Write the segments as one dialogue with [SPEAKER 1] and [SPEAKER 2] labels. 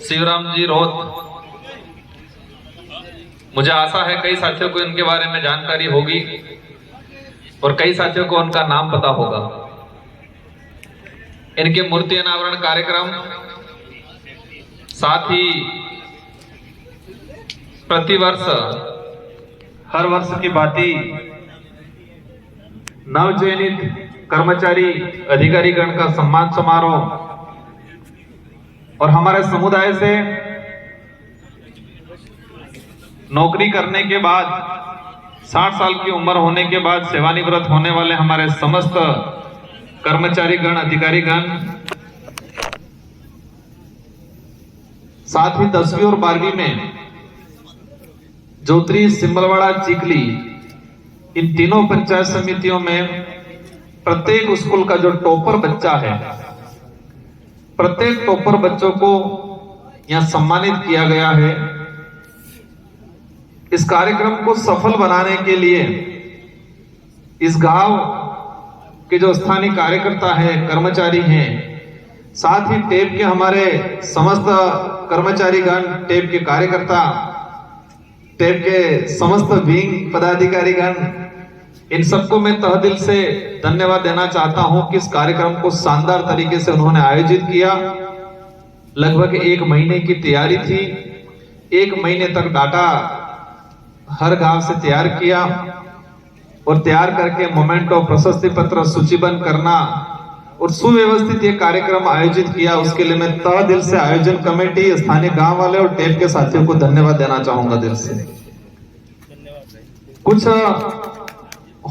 [SPEAKER 1] शिवराम जी रोहत। मुझे आशा है कई साथियों को इनके बारे में जानकारी होगी और कई साथियों को उनका नाम पता होगा। इनके मूर्ति अनावरण कार्यक्रम साथ ही प्रतिवर्ष हर वर्ष की भांति नवचयनित कर्मचारी अधिकारीगण का सम्मान समारोह और हमारे समुदाय से नौकरी करने के बाद 60 साल की उम्र होने के बाद सेवानिवृत्त होने वाले हमारे समस्त कर्मचारीगण अधिकारीगण, साथ ही 10वीं और 12वीं में जोत्री, सिंबलवाड़ा, चिखली, इन तीनों पंचायत समितियों में प्रत्येक स्कूल का जो टॉपर बच्चा है, प्रत्येक टॉपर बच्चों को यहां सम्मानित किया गया है। इस कार्यक्रम को सफल बनाने के लिए इस गांव के जो स्थानीय कार्यकर्ता हैं, कर्मचारी हैं, साथ ही टेप के हमारे समस्त कर्मचारीगण, टेप के कार्यकर्ता, टेप के समस्त विंग पदाधिकारीगण, इन सबको मैं तहे दिल से धन्यवाद देना चाहता हूं कि इस कार्यक्रम को शानदार तरीके से उन्होंने आयोजित किया। लगभग 1 महीने की तैयारी थी। 1 महीने तक डाटा हर गांव से तैयार किया और तैयार करके मोमेंटो, प्रशस्ति पत्र सूचीबद्ध करना और सुव्यवस्थित ये कार्यक्रम आयोजित किया। उसके लिए मैं तहे दिल से आयोजन कमेटी, स्थानीय गांव वाले और टेप के साथियों को धन्यवाद देना चाहूंगा दिल से। कुछ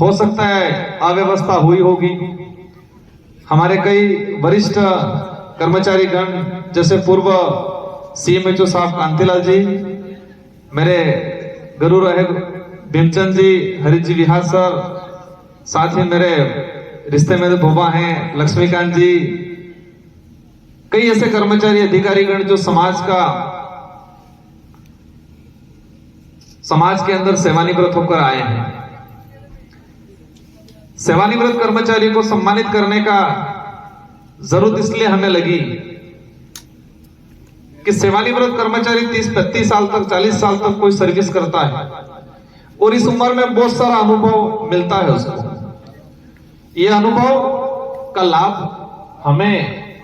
[SPEAKER 1] हो सकता है अव्यवस्था हुई होगी। हमारे कई वरिष्ठ कर्मचारीगण जैसे पूर्व CMHO साहब कांतिलाल जी, मेरे गुरु रहे भीमचंद जी, हरित जी विहार सर, साथ ही मेरे रिश्ते में भोबा हैं लक्ष्मीकांत जी, कई ऐसे कर्मचारी अधिकारीगण जो समाज के अंदर सेवानिवृत्त होकर आए हैं। सेवानिवृत्त कर्मचारी को सम्मानित करने का जरूरत इसलिए हमें लगी कि सेवानिवृत्त कर्मचारी 30-35 साल तक, 40 साल तक कोई सर्विस करता है और इस उम्र में बहुत सारा अनुभव मिलता है उसको। यह अनुभव का लाभ हमें,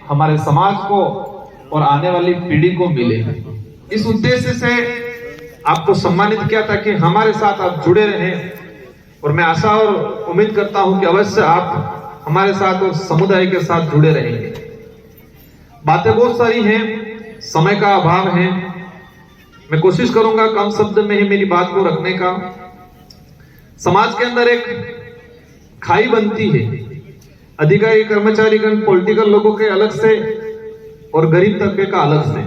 [SPEAKER 1] हमारे समाज को और आने वाली पीढ़ी को मिले। इस उद्देश्य से आपको सम्मानित किया ताकि हमारे साथ आप जुड़े रहें और मैं आशा और उम्मीद करता हूं कि अवश्य आप हमारे साथ और समुदाय के साथ जुड़े रहेंगे। बातें बहुत सारी हैं, समय का अभाव है, मैं कोशिश करूंगा कम शब्द में ही मेरी बात को रखने का। समाज के अंदर एक खाई बनती है, अधिकारी कर्मचारीगण पॉलिटिकल लोगों के अलग से और गरीब तबके का अलग से,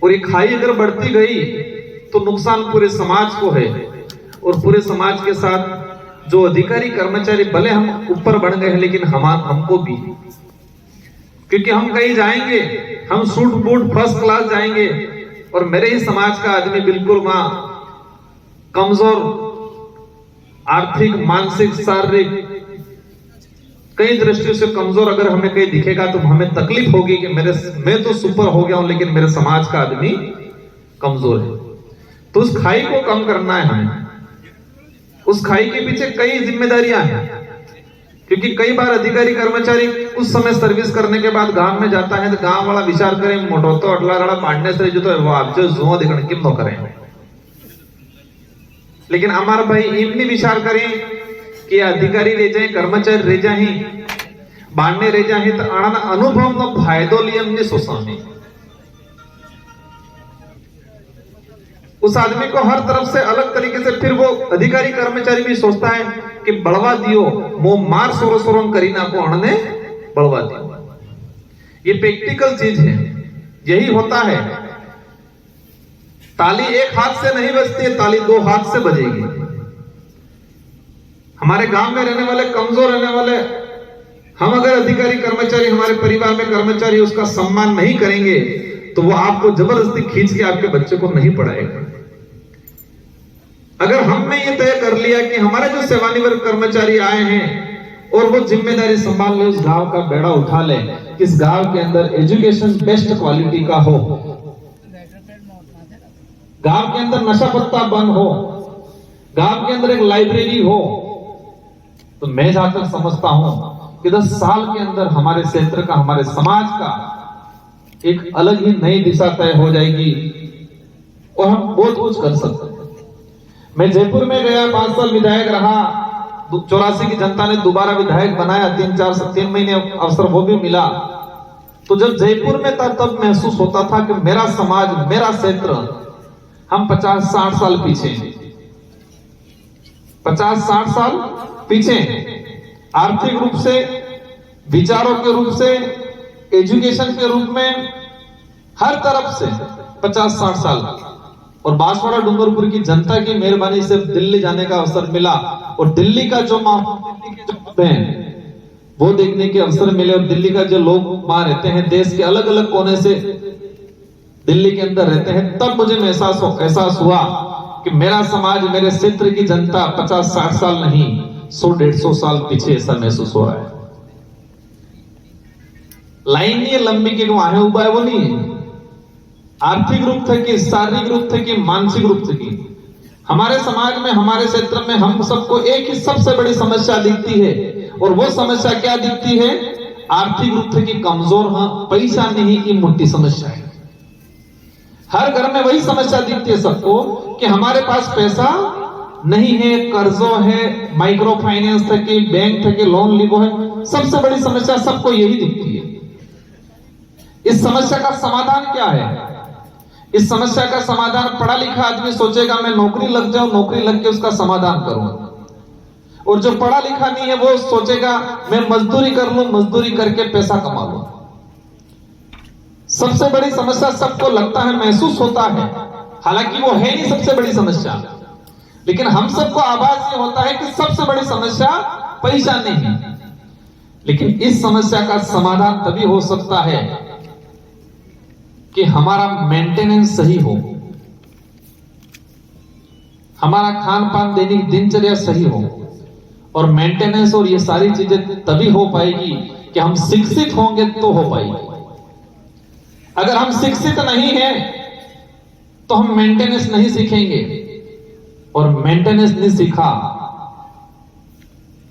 [SPEAKER 1] और ये खाई अगर बढ़ती गई तो नुकसान पूरे समाज को है और पूरे समाज के साथ जो अधिकारी कर्मचारी, भले हम ऊपर बढ़ गए हैं लेकिन हमको भी, क्योंकि हम कहीं जाएंगे, हम सूट बूट फर्स्ट क्लास जाएंगे और मेरे ही समाज का आदमी बिल्कुल वहां कमजोर, आर्थिक, मानसिक, शारीरिक कई दृष्टियों से कमजोर अगर हमें कहीं दिखेगा तो हमें तकलीफ होगी कि मैं तो सुपर हो गया हूं लेकिन मेरे समाज का आदमी कमजोर है। तो उस खाई को कम करना है हमें। उस खाई के पीछे कई जिम्मेदारियां हैं, क्योंकि कई बार अधिकारी कर्मचारी उस समय सर्विस करने के बाद गांव में जाता है तो गांव वाला विचार करें मोटो तो अटला रड़ा पाड़ने से जो तो आप जो जुआ देखने किम न करें, लेकिन हमारा भाई इतनी विचार करें कि अधिकारी रह जाए, कर्मचारी रह जाए, बांधने रह जाए तो आना अनुभव नो फायदो लिए हमने सोचा। उस आदमी को हर तरफ से अलग तरीके से फिर वो अधिकारी कर्मचारी भी सोचता है कि बढ़वा दियो वो मार सोरो करीना को अणने बढ़वा दियो। ये प्रैक्टिकल चीज है, यही होता है। ताली एक हाथ से नहीं बजती है, ताली 2 हाथ से बजेगी। हमारे गांव में रहने वाले, कमजोर रहने वाले, हम अगर अधिकारी कर्मचारी, हमारे परिवार में कर्मचारी उसका सम्मान नहीं करेंगे तो वो आपको जबरदस्ती खींच के आपके बच्चे को नहीं पढ़ाएगा। अगर हमने ये तय कर लिया कि हमारे जो सेवानिवृत्त कर्मचारी आए हैं और वो जिम्मेदारी संभाल ले, उस गांव का बेड़ा उठा ले, इस गांव के अंदर एजुकेशन बेस्ट क्वालिटी का हो, गांव के अंदर नशा पत्ता बंद हो, गांव के अंदर एक लाइब्रेरी हो, तो मैं जहां तक समझता हूं कि 10 साल के अंदर हमारे क्षेत्र का, हमारे समाज का एक अलग ही नई दिशा तय हो जाएगी और हम बहुत कुछ कर सकते हैं। मैं जयपुर में गया, 5 साल विधायक रहा, 84 की जनता ने दोबारा विधायक बनाया, 3 महीने अवसर वो भी मिला। तो जब जयपुर में था तब महसूस होता था कि मेरा समाज, मेरा क्षेत्र, हम 50-60 साल पीछे, 50-60 साल पीछे, आर्थिक रूप से, विचारों के रूप से, एजुकेशन के रूप में, हर तरफ से 50-60 साल। और बांसवाड़ा डूंगरपुर की जनता की मेहरबानी से दिल्ली जाने का अवसर मिला और दिल्ली का जो माहौल है वो देखने के अवसर मिले, और दिल्ली का जो लोग वहां रहते हैं, देश के अलग अलग कोने से दिल्ली के अंदर रहते हैं, तब मुझे एहसास हुआ कि मेरा समाज, मेरे क्षेत्र की जनता 50-60 साल नहीं, 100-150 साल पीछे ऐसा महसूस हो रहा है। लाइन नहीं है लंबी कि वहां उबा है, वो नहीं है। आर्थिक रूप थे कि शारीरिक रूप थे कि मानसिक रूप थे कि हमारे समाज में, हमारे क्षेत्र में हम सबको एक ही सबसे बड़ी समस्या दिखती है, और वो समस्या क्या दिखती है? आर्थिक रूप से कि कमजोर, हाँ, पैसा नहीं की मोटी समस्या है। हर घर में वही समस्या दिखती है सबको कि हमारे पास पैसा नहीं है, कर्जों है, माइक्रो फाइनेंस थे कि बैंक थे कि लोन लीवो है। सबसे बड़ी समस्या सबको यही दिखती है। इस समस्या का समाधान क्या है? इस समस्या का समाधान पढ़ा लिखा आदमी सोचेगा मैं नौकरी लग जाऊं, नौकरी लग के उसका समाधान करूंगा। और जो पढ़ा लिखा नहीं है वो सोचेगा मैं मजदूरी कर लूं, मजदूरी करके पैसा कमा लूं। सबसे बड़ी समस्या सबको लगता है, महसूस होता है, हालांकि वो है नहीं सबसे बड़ी समस्या, लेकिन हम सबको आभास ये होता है कि सबसे बड़ी समस्या पैसा नहीं। लेकिन इस समस्या का समाधान तभी हो सकता है कि हमारा मेंटेनेंस सही हो, हमारा खान पान, दैनिक दिनचर्या सही हो। और मेंटेनेंस और ये सारी चीजें तभी हो पाएगी कि हम शिक्षित होंगे तो हो पाएगी। अगर हम शिक्षित नहीं हैं तो हम मेंटेनेंस नहीं सीखेंगे, और मेंटेनेंस नहीं सीखा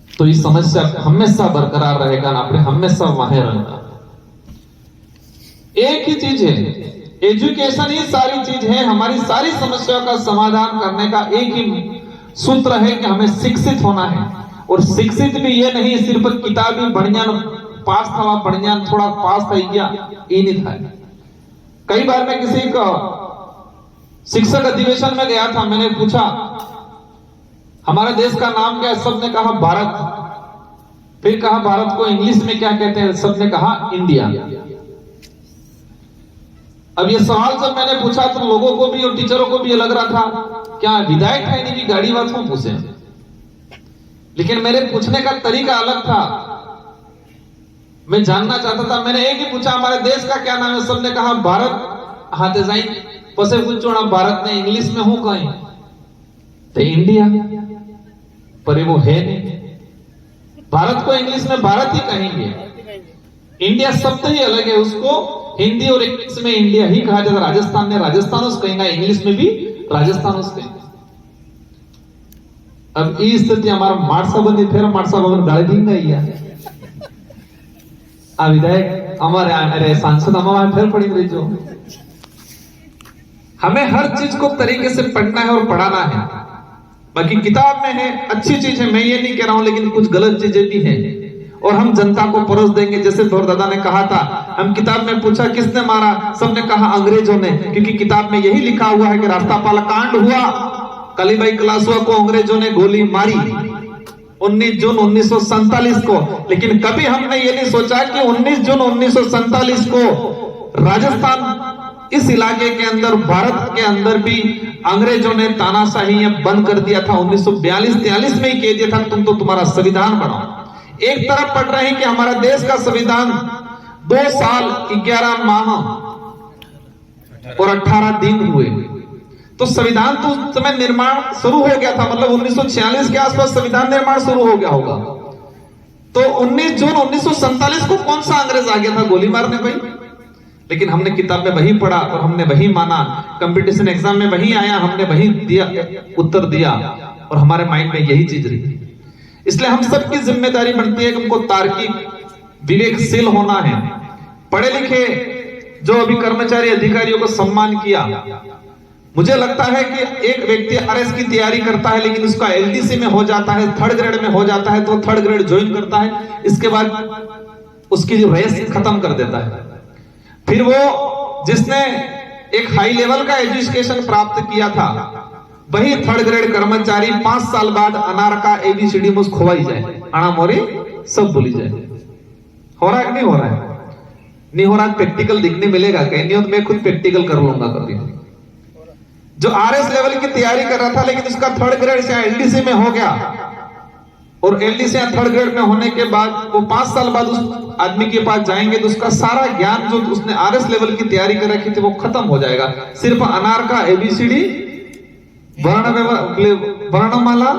[SPEAKER 1] तो ये समस्या हमेशा बरकरार रहेगा ना, अपने हमेशा वहां रहना। एक ही चीज है, एजुकेशन ही सारी चीज है। हमारी सारी समस्याओं का समाधान करने का एक ही सूत्र है कि हमें शिक्षित होना है। और शिक्षित भी ये नहीं सिर्फ किताबी बढ़ियान पास था, बढ़ियान थोड़ा पास था, ये नहीं था। कई बार मैं किसी का शिक्षक अधिवेशन में गया था, मैंने पूछा हमारे देश का नाम क्या है? सबने कहा भारत। फिर कहा भारत को इंग्लिश में क्या कहते हैं? सबने कहा इंडिया। अब ये सवाल जब मैंने पूछा तो लोगों को भी और टीचरों को भी ये लग रहा था क्या विधायक है नहीं कि गाड़ी बात को पूछे। लेकिन मेरे पूछने का तरीका अलग था, मैं जानना चाहता था। मैंने एक ही पूछा हमारे देश का क्या नाम है? सबने कहा भारत। हाथे जाई पसे पूछो ना भारत ने इंग्लिश में हूं कहीं तो इंडिया, पर वो है नहीं। भारत को इंग्लिश में भारत ही कहेंगे, इंडिया शब्द ही अलग है, उसको हिंदी और इंग्लिश में इंडिया ही कहा जाता। राजस्थान में राजस्थान कहेंगे, इंग्लिश में भी राजस्थान कहेंगे। अब ये स्थिति हमारा मार्सा बंदी फिर मार्सा भवन गाड़ी देंगे आ विधायक हमारे अरे सांसद हमारे फिर पड़ी रही। जो हमें हर चीज को तरीके से पढ़ना है और पढ़ाना है। बाकी किताब में है, अच्छी चीज है, मैं ये नहीं कह रहा हूं, लेकिन कुछ गलत चीजें भी हैं और हम जनता को परोस देंगे। जैसे दौर दादा ने कहा था, हम किताब में पूछा किसने मारा, सबने कहा अंग्रेजों ने, क्योंकि किताब में यही लिखा हुआ है कि रास्तापाल कांड हुआ, कालीबाई कलासुआ को अंग्रेजों ने गोली मारी 19 जून 1947 को। लेकिन कभी हमने ये नहीं सोचा कि 19 जून 1947 को राजस्थान इस इलाके के अंदर, भारत के अंदर भी अंग्रेजों ने तानाशाही बंद कर दिया था। 1942-43 में ही कह दिया था तुम तो तुम्हारा संविधान बनाओ। एक तरफ पढ़ रहे हैं कि हमारा देश का संविधान 2 साल 11 माह और 18 दिन हुए, तो संविधान तो उस समय निर्माण शुरू हो गया था, मतलब 1946 के आसपास संविधान निर्माण शुरू हो गया होगा। तो 19 जून 1947 को कौन सा अंग्रेज आ गया था गोली मारने भाई? लेकिन हमने किताब में वही पढ़ा और हमने वही माना, कंपटीशन एग्जाम में वही आया, हमने वही दिया, उत्तर दिया, और हमारे माइंड में यही चीज रही। इसलिए हम सबकी जिम्मेदारी बनती है कि हमको तार्किक विवेकशील होना है। पढ़े लिखे जो अभी कर्मचारी अधिकारियों को सम्मान किया, मुझे लगता है कि एक व्यक्ति आरएस की तैयारी करता है लेकिन उसका एलडीसी में हो जाता है, थर्ड ग्रेड में हो जाता है, तो थर्ड ग्रेड ज्वाइन करता है, इसके बाद उसकी जो रेस खत्म कर देता है। फिर वो जिसने एक हाई लेवल का एजुकेशन प्राप्त किया था, वही थर्ड ग्रेड कर्मचारी 5 साल बाद अनार का एबीसीडी मुझ खोवाई जाए, अणा मोरी सब भूली जाए। हो रहा है कि नहीं हो रहा है? नहीं हो रहा। प्रैक्टिकल दिखने मिलेगा कहीं, नहीं हो तो मैं खुद प्रैक्टिकल कर लूंगा कभी। जो आरएस लेवल की तैयारी कर रहा था लेकिन उसका थर्ड ग्रेड से एलडीसी में हो गया, और एलडीसी या थर्ड ग्रेड में होने के बाद वो 5 साल बाद उस आदमी के पास जाएंगे तो उसका सारा ज्ञान जो उसने आरएस लेवल की तैयारी कर रखी थी वो खत्म हो जाएगा। सिर्फ अनार का एबीसीडी, वर्णमाला,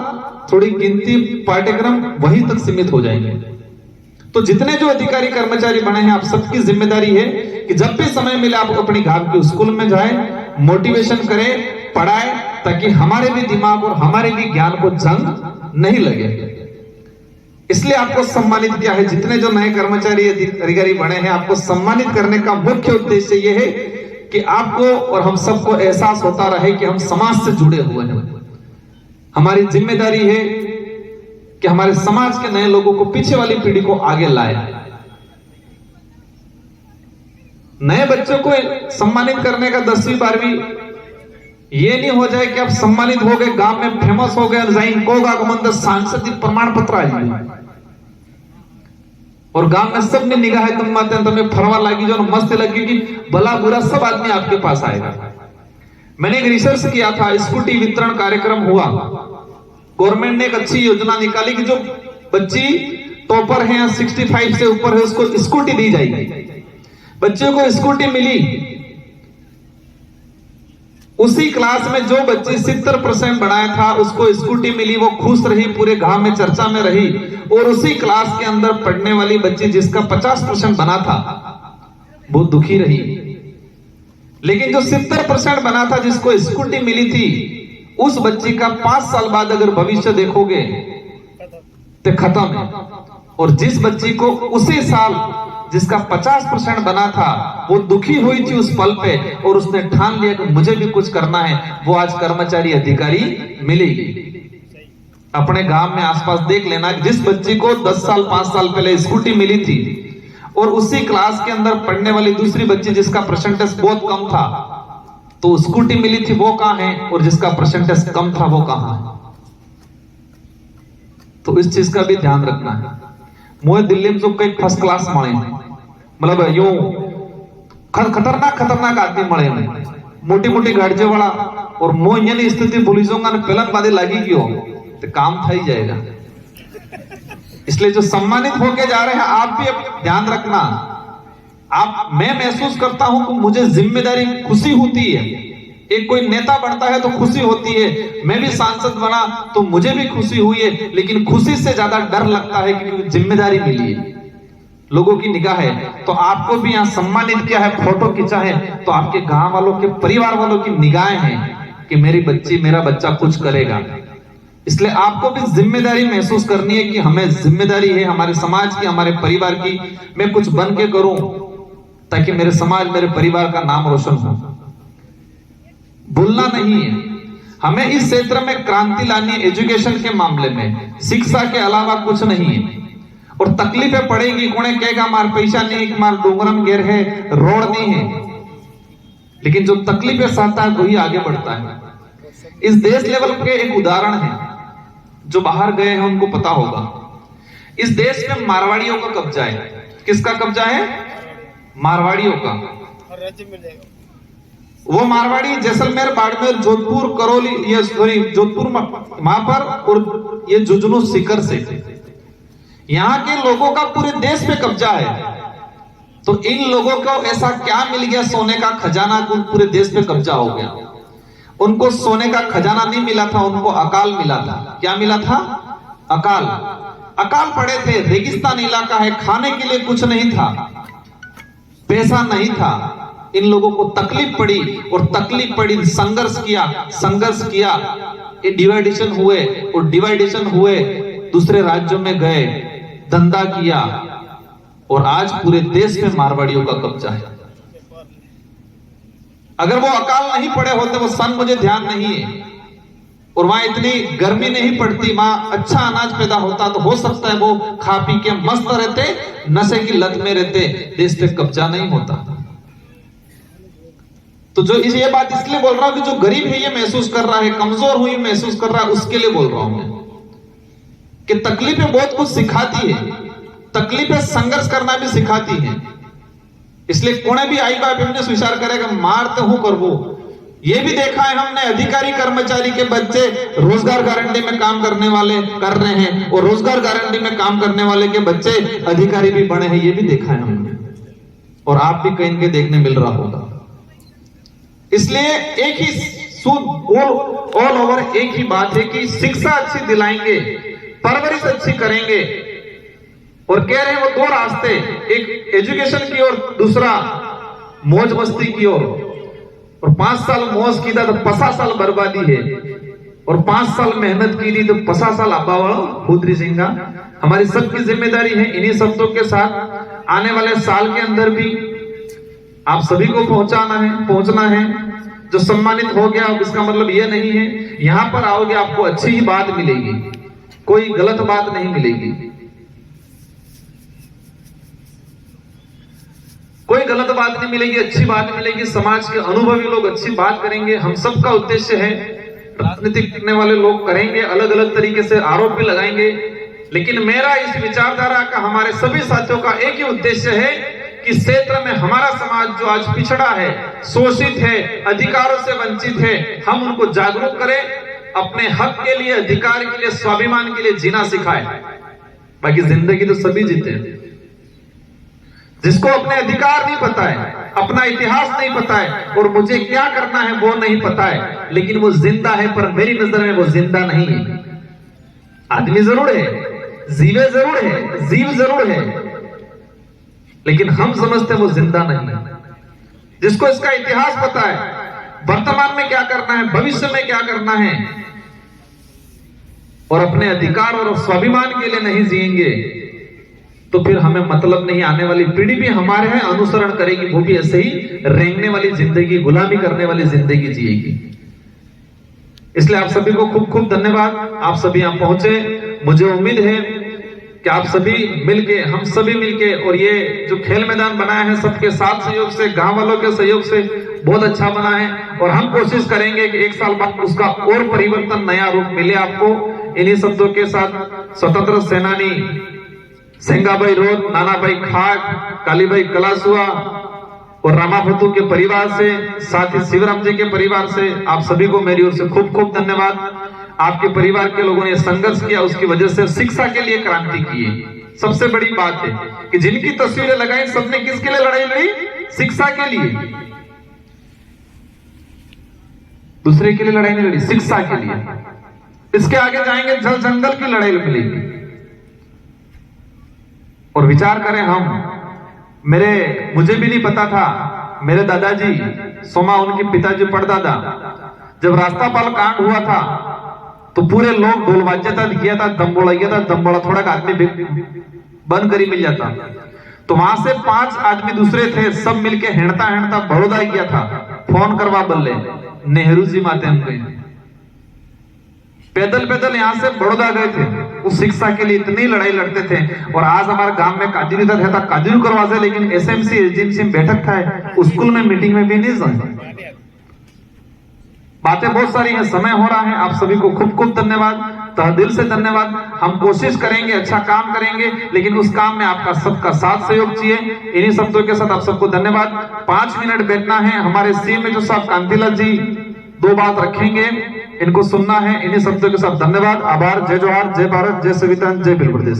[SPEAKER 1] थोड़ी गिनती, पाठ्यक्रम वहीं तक सीमित हो जाएंगे। तो जितने जो अधिकारी कर्मचारी बने हैं, आप सबकी जिम्मेदारी है कि जब भी समय मिले आप अपनी गांव के स्कूल में जाएं, मोटिवेशन करें, पढ़ाएं, ताकि हमारे भी दिमाग और हमारे भी ज्ञान को जंग नहीं लगे। इसलिए आपको सम्मानित किया है। जितने जो नए कर्मचारी अधिकारी बने हैं, आपको सम्मानित करने का मुख्य उद्देश्य यह है कि आपको और हम सबको एहसास होता रहे कि हम समाज से जुड़े हुए हैं। हमारी जिम्मेदारी है कि हमारे समाज के नए लोगों को, पीछे वाली पीढ़ी को आगे लाए। नए बच्चों को सम्मानित करने का 10वीं 12वीं ये नहीं हो जाए कि आप सम्मानित हो गए, गांव में फेमस हो गए, सांसद प्रमाण पत्र आ जाए और गांव में सबने निगाह तुम माते तुम्हें फरवा लगी जो मस्त लगी कि भला बुरा सब आदमी आपके पास आएगा। मैंने एक रिसर्च किया था, स्कूटी वितरण कार्यक्रम हुआ, गवर्नमेंट ने एक अच्छी योजना निकाली कि जो बच्ची टॉपर है या 65 से ऊपर है उसको स्कूटी दी जाएगी। बच्चों को स्कूटी मिली। उसी क्लास में जो बच्ची 70% बनाया था उसको स्कूटी मिली, वो खुश रही, पूरे गांव में चर्चा में रही। और उसी क्लास के अंदर पढ़ने वाली बच्ची जिसका 50% बना था वो दुखी रही। लेकिन जो 70% बना था, जिसको स्कूटी मिली थी, उस बच्ची का 5 साल बाद अगर भविष्य देखोगे तो खत्म है। और जिस बच्ची को उसी साल जिसका 50% बना था वो दुखी हुई थी उस पल पे, और उसने ठान लिया कि मुझे भी कुछ करना है, वो आज कर्मचारी अधिकारी मिलेगी। अपने गांव में आसपास देख लेना, जिस बच्ची को 10 साल 5 साल पहले स्कूटी मिली थी और उसी क्लास के अंदर पढ़ने वाली दूसरी बच्ची जिसका परसेंटेज बहुत कम था, तो स्कूटी मिली थी वो कहां है, और जिसका परसेंटेज कम था वो कहां है। तो इस चीज का भी ध्यान रखना है। मोए दिल्ली में जो कई फर्स्ट क्लास मळे, मतलब यूं खतरनाक आदमी मळे में, मोटी मोटी गाड़ियों वाला, और मो यानी स्थिति भूली जाऊंगा ना पेलन बादे लगी क्यों तो काम था ही जाएगा। इसलिए जो सम्मानित होके जा रहे हैं आप भी ध्यान रखना। आप, मैं महसूस करता हूं कि मुझे जिम्मेदारी, खुशी होती है। एक कोई नेता बनता है तो खुशी होती है, मैं भी सांसद बना तो मुझे भी खुशी हुई है, लेकिन खुशी से ज्यादा डर लगता है क्योंकि जिम्मेदारी मिली है, लोगों की निगाह है। तो आपको भी यहाँ सम्मानित किया है, फोटो खींचा है, तो आपके गांव वालों के, परिवार वालों की निगाहें हैं कि मेरी बच्ची, मेरा बच्चा कुछ करेगा। इसलिए आपको भी जिम्मेदारी महसूस करनी है कि हमें जिम्मेदारी है हमारे समाज की, हमारे परिवार की, मैं कुछ बन के करूं ताकि मेरे समाज, मेरे परिवार का नाम रोशन हो। भूलना नहीं है, हमें इस क्षेत्र में क्रांति लानी है। एजुकेशन के मामले में शिक्षा के अलावा कुछ नहीं है। और तकलीफें पड़ेगी, कोने कहेगा मार पैसा नहीं, मार डोंगरम घेर है, रोड नहीं है, लेकिन जो तकलीफें सहता है वही आगे बढ़ता है। इस देश लेवल के एक उदाहरण है, जो बाहर गए हैं उनको पता होगा। इस देश में मारवाड़ियों का कब्जा है। किसका कब्जा है? मारवाड़ियों का। वो मारवाड़ी जैसलमेर, बाड़मेर, जोधपुर, करौली, ये सॉरी जोधपुर वहां पर, और ये झुंझुनू सीकर से, यहाँ के लोगों का पूरे देश पे कब्जा है। तो इन लोगों को ऐसा क्या मिल गया, सोने का खजाना, पूरे देश पे कब्जा हो गया। उनको सोने का खजाना नहीं मिला था, उनको अकाल मिला था। क्या मिला था? अकाल। अकाल पड़े थे, रेगिस्तान इलाका है, खाने के लिए कुछ नहीं था, पैसा नहीं था, इन लोगों को तकलीफ पड़ी और तकलीफ पड़ी, संघर्ष किया, ये डिवाइडेशन हुए और डिवाइडेशन हुए, दूसरे राज्यों में गए, धंधा किया और आज पूरे देश में मारवाड़ियों का कब्जा है। अगर वो अकाल नहीं पड़े होते, वो सन मुझे ध्यान नहीं है, और वहां इतनी गर्मी नहीं पड़ती, वहां अच्छा अनाज पैदा होता, तो हो सकता है वो खा पी के मस्त रहते, नशे की लत में रहते, देश पे कब्जा नहीं होता। तो जो ये बात इसलिए बोल रहा हूं कि जो गरीब है ये महसूस कर रहा है, कमजोर हुई महसूस कर रहा है, उसके लिए बोल रहा हूं मैं कि तकलीफें बहुत कुछ सिखाती है, तकलीफें संघर्ष करना भी सिखाती है। इसलिए कोने भी आई बाप हमने विचार करेगा मारते हूं कर वो, ये भी देखा है हमने, अधिकारी कर्मचारी के बच्चे रोजगार गारंटी में काम करने वाले कर रहे हैं, और रोजगार गारंटी में काम करने वाले के बच्चे अधिकारी भी बने हैं, ये भी देखा है हमने, और आप भी कहीं के देखने मिल रहा होगा। इसलिए एक ही सूद ऑल ओवर एक ही बात है कि शिक्षा अच्छी दिलाएंगे, परवरिश अच्छी करेंगे, और कह रहे हैं वो दो रास्ते, एक एजुकेशन की और दूसरा मौज मस्ती की ओर। और 5 साल मौज की था तो 50 साल बर्बादी है, और 5 साल मेहनत की थी तो 50 साल अब्बावल खुदरी सिंगा। हमारी सबकी जिम्मेदारी है इन्हीं शब्दों के साथ आने वाले साल के अंदर भी आप सभी को पहुंचना है। जो सम्मानित हो गया इसका मतलब ये नहीं है यहां पर आओगे आपको अच्छी ही बात मिलेगी, कोई गलत बात नहीं मिलेगी, कोई गलत बात नहीं मिलेगी, अच्छी बात मिलेगी। समाज के अनुभवी लोग अच्छी बात करेंगे। हम सबका उद्देश्य है, राजनीति करने वाले लोग करेंगे, अलग अलग तरीके से आरोप भी लगाएंगे, लेकिन मेरा इस विचारधारा का, हमारे सभी साथियों का एक ही उद्देश्य है कि क्षेत्र में हमारा समाज जो आज पिछड़ा है, शोषित है, अधिकारों से वंचित है, हम उनको जागरूक करें, अपने हक के लिए, अधिकार के लिए, स्वाभिमान के लिए जीना सिखाएं। बाकी जिंदगी तो सभी जीते हैं। जिसको अपने अधिकार नहीं पता है, अपना इतिहास नहीं पता है, और मुझे क्या करना है वो नहीं पता है, लेकिन वो जिंदा है, पर मेरी नजर में वो जिंदा नहीं है। आदमी जरूर है, जीवे जरूर है, जीव जरूर है, लेकिन हम समझते हैं वो जिंदा नहीं है। जिसको इसका इतिहास पता है, वर्तमान में क्या करना है, भविष्य में क्या करना है, और अपने अधिकार और स्वाभिमान के लिए नहीं जिएंगे, तो फिर हमें मतलब नहीं। आने वाली पीढ़ी भी हमारे हैं अनुसरण करेगी, वो भी ऐसे ही रेंगने वाली जिंदगी, गुलामी करने वाली जिंदगी जिएगी। इसलिए आप सभी को खूब खूब धन्यवाद। आप सभी यहां पहुंचे, मुझे उम्मीद है कि आप सभी मिलके, हम सभी मिलके, और ये जो खेल मैदान बनाया है सबके साथ सहयोग से, गांव वालों के सहयोग से बहुत अच्छा बना है, और हम कोशिश करेंगे कि 1 साल बाद उसका और परिवर्तन, नया रूप मिले आपको। इन्हीं शब्दों के साथ स्वतंत्र सेनानी सेंगाबाई रोड, नानाभाई खाग, कालीबाई कलासुआ और रामाफतू के परिवार से, साथ ही शिवराम जी के परिवार से, आप सभी को मेरी ओर से खूब खूब धन्यवाद। आपके परिवार के लोगों ने संघर्ष किया, उसकी वजह से शिक्षा के लिए क्रांति की है। सबसे बड़ी बात है कि जिनकी तस्वीरें लगाई सबने किसके लिए लड़ाई लड़ी? शिक्षा के लिए, दूसरे के लिए लड़ाई नहीं लड़ी, शिक्षा के लिए। इसके आगे जाएंगे जल जंगल की लड़ाई मिलेगी। और विचार करें हम, मुझे भी नहीं पता था, मेरे दादाजी सोमा, उनके पिताजी परदादा, जब रास्तापाल कांड हुआ था तो पूरे लोग ढोल वाजता किया था, दम्बोड़ा किया था, दम्बोड़ा थोड़ा आदमी बंद करी मिल जाता, तो वहां से 5 आदमी दूसरे थे, सब मिलके हेंडता हेंडता बड़ौदा किया था, फोन करवा बल्ले नेहरू जी माते हम गए, पैदल पैदल यहां से बड़ौदा गए थे, उस शिक्षा के लिए इतनी लड़ाई लड़ते थे। और आज हमारे गांव में काजू था, काजू करवा, लेकिन एसएमसी एजेंसी में बैठक था, स्कूल में मीटिंग में भी नहीं जाए। बातें बहुत सारी हैं, समय हो रहा है। आप सभी को खूब खूब धन्यवाद, तहे दिल से धन्यवाद। हम कोशिश करेंगे, अच्छा काम करेंगे, लेकिन उस काम में आपका सबका साथ सहयोग चाहिए। इन्हीं शब्दों के साथ आप सबको धन्यवाद। 5 मिनट बैठना है। हमारे सीएम में जो साहब कांतिलाल जी 2 बात रखेंगे, इनको सुनना है। इन्हीं शब्दों के साथ धन्यवाद, आभार। जय जोहार, जय भारत, जय संविधान, जय बिल प्रदेश।